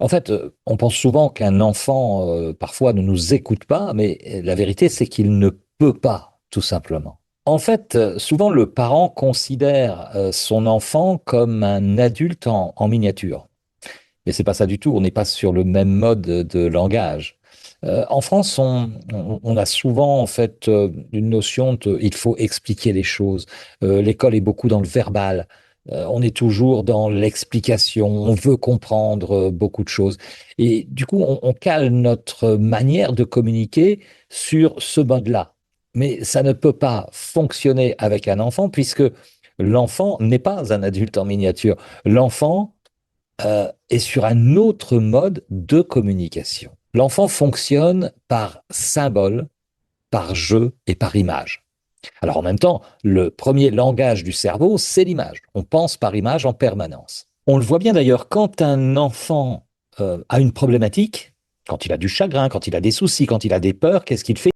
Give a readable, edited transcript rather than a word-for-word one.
En fait, on pense souvent qu'un enfant, parfois, ne nous écoute pas, mais la vérité, c'est qu'il ne peut pas, tout simplement. En fait, souvent, le parent considère son enfant comme un adulte en miniature. Mais c'est pas ça du tout. On n'est pas sur le même mode de langage. En France, on a souvent en fait une notion de il faut expliquer les choses. L'école est beaucoup dans le verbal. On est toujours dans l'explication. On veut comprendre beaucoup de choses. Et du coup, on cale notre manière de communiquer sur ce mode-là. Mais ça ne peut pas fonctionner avec un enfant puisque l'enfant n'est pas un adulte en miniature. L'enfant est sur un autre mode de communication. L'enfant fonctionne par symbole, par jeu et par image. Alors en même temps, le premier langage du cerveau, c'est l'image. On pense par image en permanence. On le voit bien d'ailleurs quand un enfant a une problématique, quand il a du chagrin, quand il a des soucis, quand il a des peurs, qu'est-ce qu'il fait?